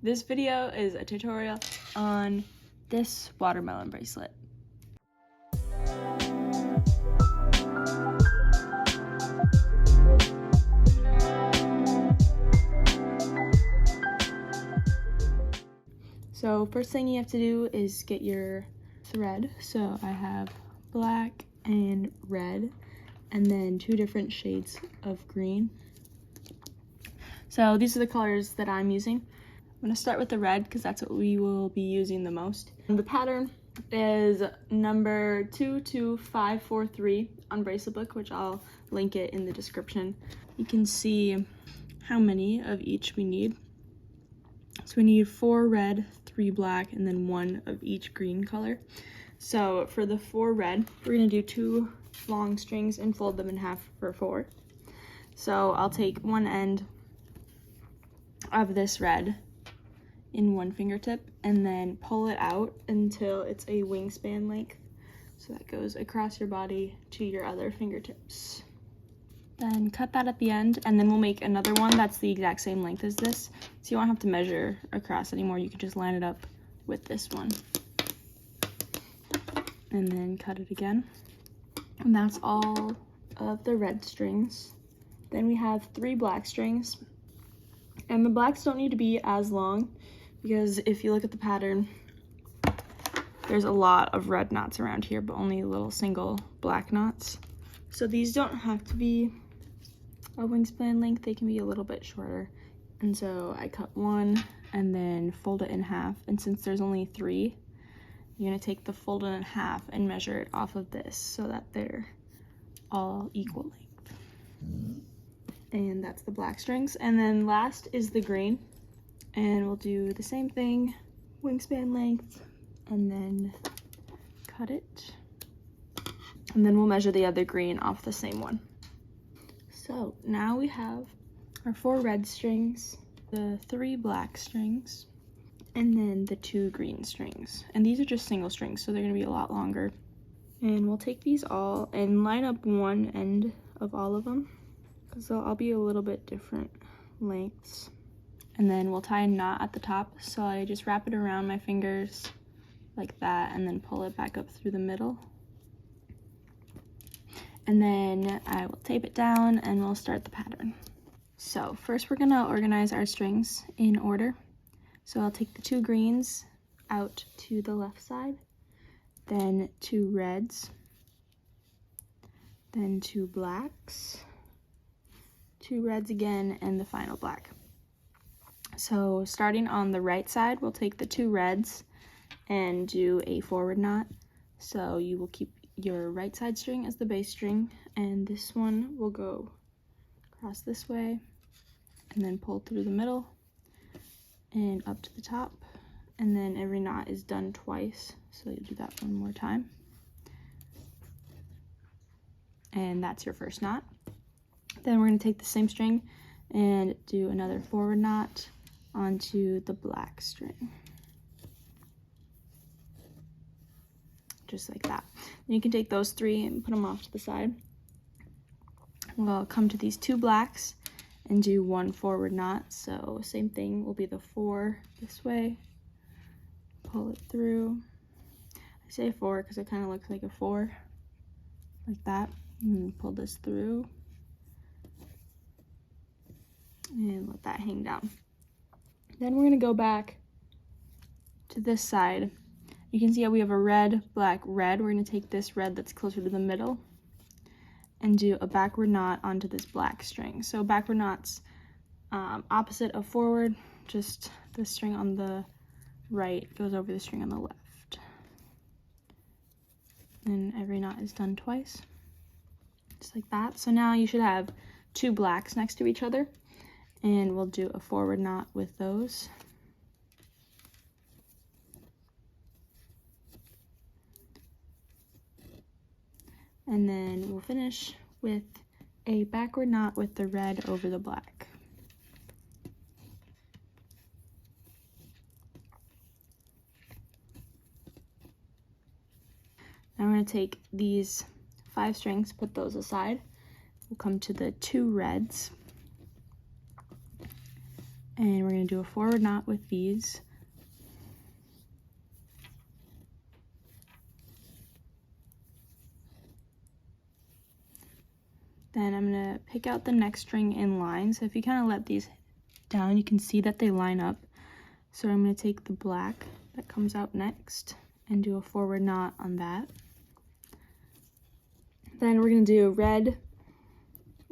This video is a tutorial on this watermelon bracelet. So first thing you have to do is get your thread. So I have black and red, and then 2 different shades of green. So these are the colors that I'm using. I'm gonna start with the red because that's what we will be using the most. And the pattern is number 22543 on Bracelet Book, which I'll link it in the description. You can see how many of each we need. So we need 4 red, 3 black, and then 1 of each green color. So for the 4 red, we're gonna do 2 long strings and fold them in half for 4. So I'll take one end of this red in one fingertip and then pull it out until it's a wingspan length. So that goes across your body to your other fingertips. Then cut that at the end, and then we'll make another one that's the exact same length as this. So you won't have to measure across anymore. You can just line it up with this one. And then cut it again. And that's all of the red strings. Then we have 3 black strings. And the blacks don't need to be as long because if you look at the pattern, there's a lot of red knots around here, but only little single black knots. So these don't have to be a wingspan length, they can be a little bit shorter. And so I cut one and then fold it in half. And since there's only 3, you're gonna take the folded in half and measure it off of this so that they're all equal length. And that's the black strings. And then last is the green. And we'll do the same thing, wingspan length, and then cut it. And then we'll measure the other green off the same one. So now we have our 4 red strings, the 3 black strings, and then the 2 green strings. And these are just single strings, so they're gonna be a lot longer. And we'll take these all and line up one end of all of them, because they'll all be a little bit different lengths. And then we'll tie a knot at the top. So I just wrap it around my fingers like that and then pull it back up through the middle. And then I will tape it down and we'll start the pattern. So first we're gonna organize our strings in order. So I'll take the 2 greens out to the left side, then 2 reds, then 2 blacks, 2 reds again, and the final black. So starting on the right side, we'll take the 2 reds and do a forward knot. So you will keep your right side string as the base string, and this one will go across this way and then pull through the middle and up to the top. And then every knot is done twice, so you do that one more time. And that's your first knot. Then we're going to take the same string and do another forward knot onto the black string. Just like that. Then you can take those 3 and put them off to the side. We'll come to these 2 blacks and do 1 forward knot. So same thing will be the 4 this way. Pull it through. I say 4 because it kind of looks like a 4, like that. And pull this through. And let that hang down. Then we're gonna go back to this side. You can see how we have a red, black, red. We're gonna take this red that's closer to the middle and do a backward knot onto this black string. So backward knots, opposite of forward, just the string on the right goes over the string on the left. And every knot is done twice, just like that. So now you should have 2 blacks next to each other. And we'll do a forward knot with those. And then we'll finish with a backward knot with the red over the black. Now we're going to take these 5 strings, put those aside. We'll come to the 2 reds And we're going to do a forward knot with these. Then I'm going to pick out the next string in line. So if you kind of let these down, you can see that they line up. So I'm going to take the black that comes out next and do a forward knot on that. Then we're going to do red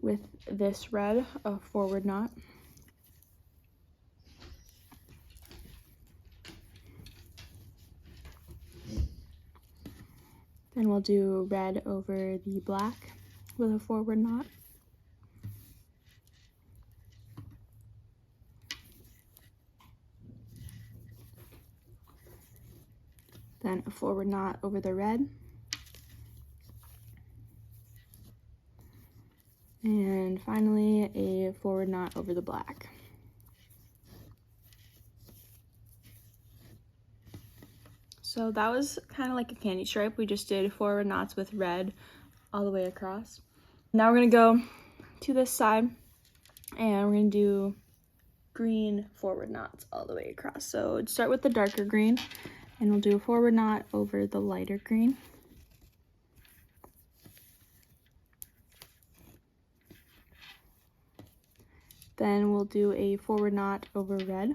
with this red, a forward knot. Then we'll do red over the black with a forward knot. Then a forward knot over the red. And finally, a forward knot over the black. So that was kind of like a candy stripe. We just did forward knots with red all the way across. Now we're gonna go to this side and we're gonna do green forward knots all the way across. So start with the darker green and we'll do a forward knot over the lighter green. Then we'll do a forward knot over red.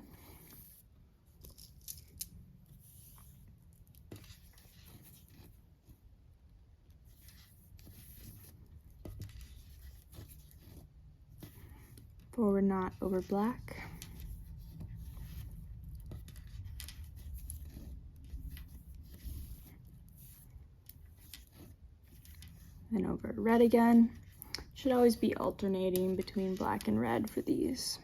Forward knot over black. Then over red again. Should always be alternating between black and red for these.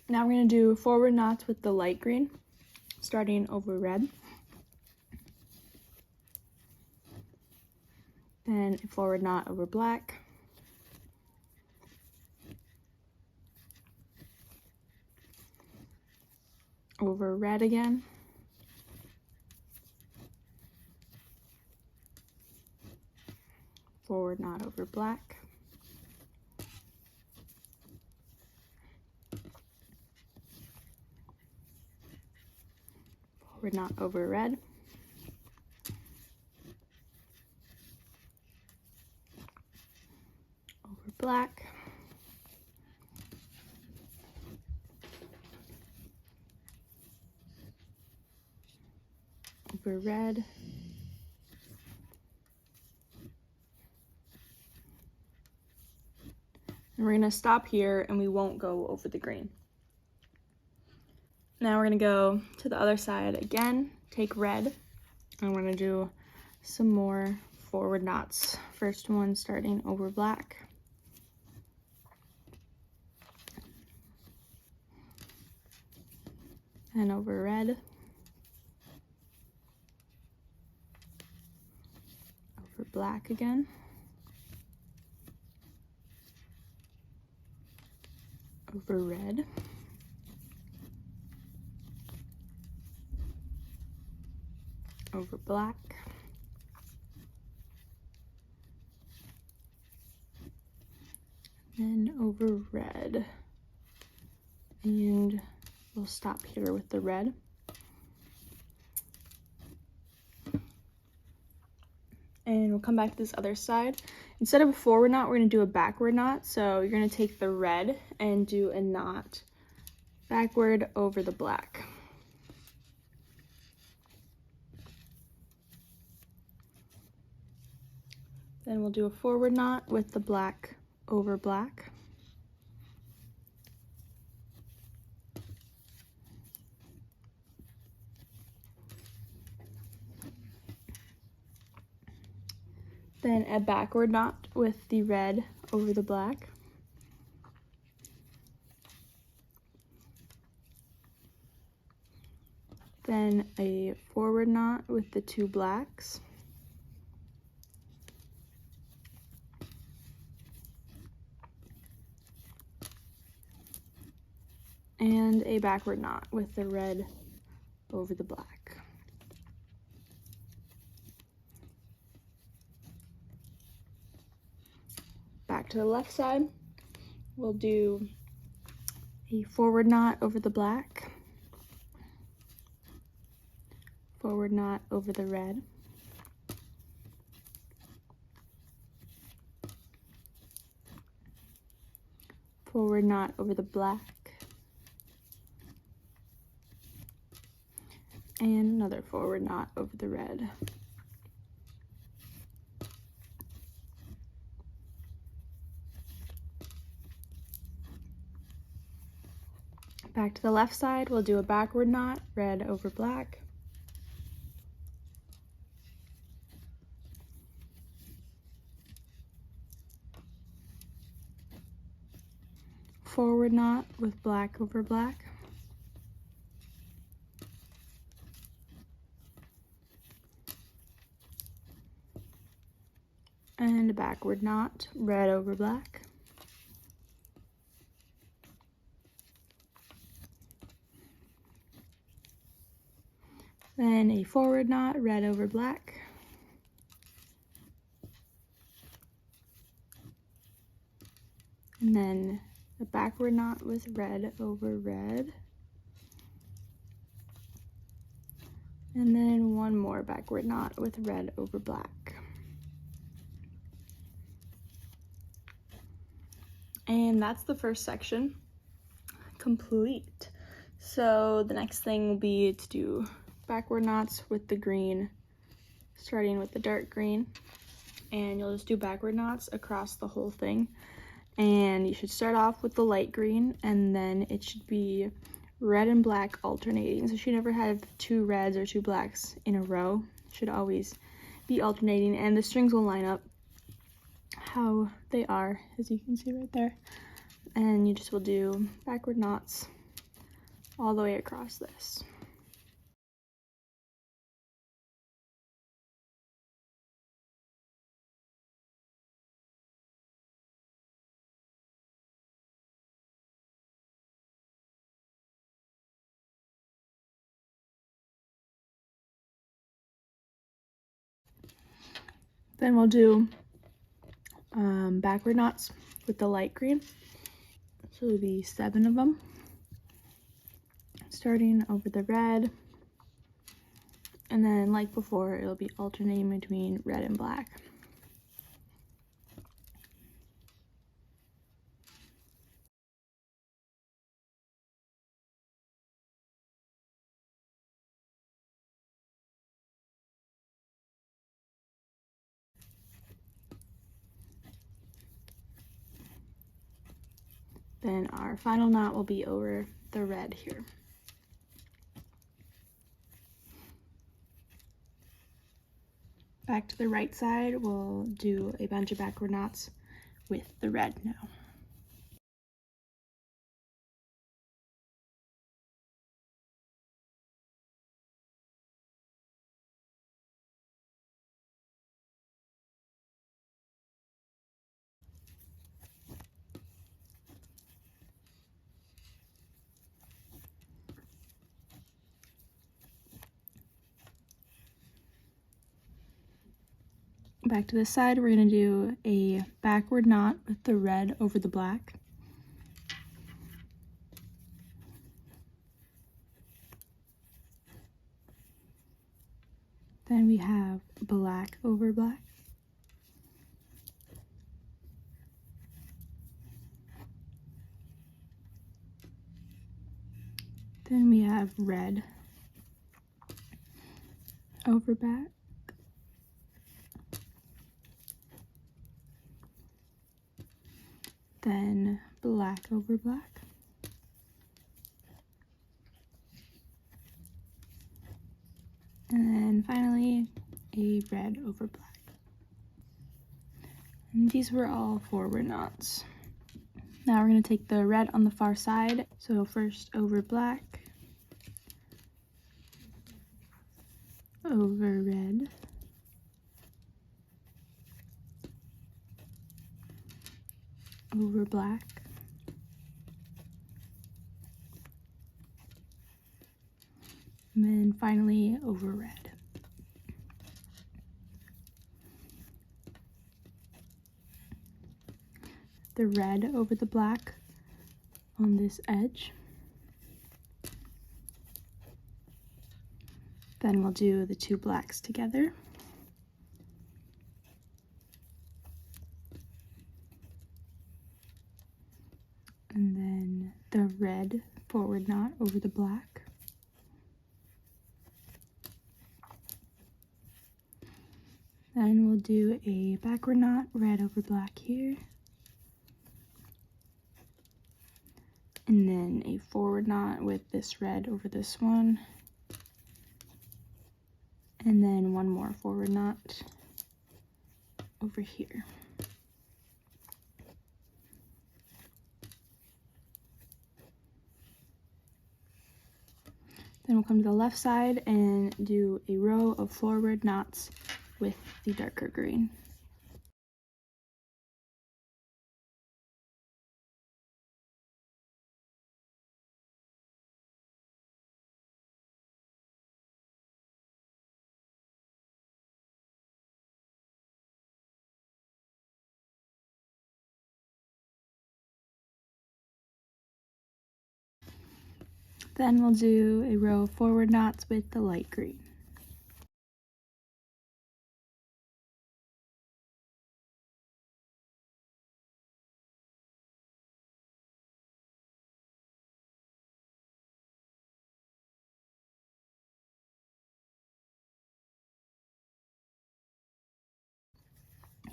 Now we're going to do forward knots with the light green, starting over red. Then a forward knot over black. Over red again. Forward knot over black. Forward knot over red. Over black. Over red. And we're going to stop here and we won't go over the green. Now we're going to go to the other side again, take red, and we're going to do some more forward knots. First one starting over black. And over red. Over black again. Over red. Over black. And over red. And we'll stop here with the red. And we'll come back to this other side. Instead of a forward knot, we're going to do a backward knot. So you're going to take the red and do a knot backward over the black. Then we'll do a forward knot with the black over black. Then a backward knot with the red over the black. Then a forward knot with the two blacks. And a backward knot with the red over the black. Back to the left side, we'll do a forward knot over the black, forward knot over the red, forward knot over the black, and another forward knot over the red. Back to the left side, we'll do a backward knot, red over black, forward knot with black over black, and a backward knot, red over black, then a forward knot, red over black, and then a backward knot with red over red, and then one more backward knot with red over black. And that's the first section complete. So the next thing will be to do backward knots with the green, starting with the dark green, and you'll just do backward knots across the whole thing. And you should start off with the light green, and then it should be red and black alternating. So you should never have two reds or two blacks in a row. It should always be alternating, and the strings will line up how they are, as you can see right there. And you just will do backward knots all the way across this. Then we'll do backward knots with the light green. So it'll be 7 of them, starting over the red, and then like before, it'll be alternating between red and black. Then our final knot will be over the red here. Back to the right side, we'll do a bunch of backward knots with the red now. Back to this side, we're going to do a backward knot with the red over the black. Then we have black over black. Then we have red over black. Then black over black. And then finally a red over black. And these were all forward knots. Now we're going to take the red on the far side. So first over black, over red, over black, and then finally over red. The red over the black on this edge. Then we'll do the two blacks together. And then the red forward knot over the black. Then we'll do a backward knot, red over black here. And then a forward knot with this red over this one. And then one more forward knot over here. Then we'll come to the left side and do a row of forward knots with the darker green. Then we'll do a row of forward knots with the light green.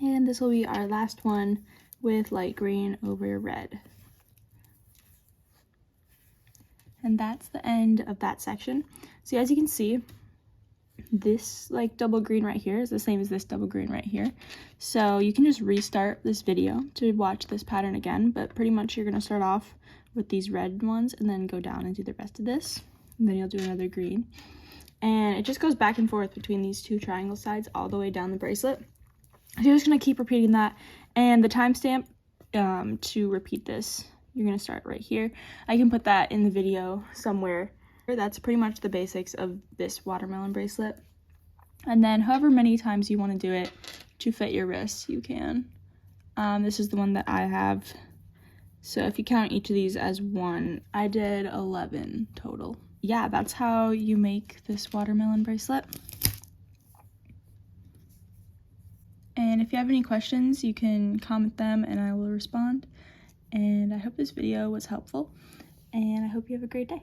And this will be our last one with light green over red. And that's the end of that section. So as you can see, this like double green right here is the same as this double green right here. So you can just restart this video to watch this pattern again, but pretty much you're gonna start off with these red ones and then go down and do the rest of this. And then you'll do another green. And it just goes back and forth between these two triangle sides all the way down the bracelet. So you're just gonna keep repeating that. And the timestamp to repeat this, you're gonna start right here. I can put that in the video somewhere. That's pretty much the basics of this watermelon bracelet. And then however many times you want to do it to fit your wrist, you can. This is the one that I have. So if you count each of these as one, I did 11 total. Yeah, that's how you make this watermelon bracelet. And if you have any questions, you can comment them and I will respond. And I hope this video was helpful, and I hope you have a great day.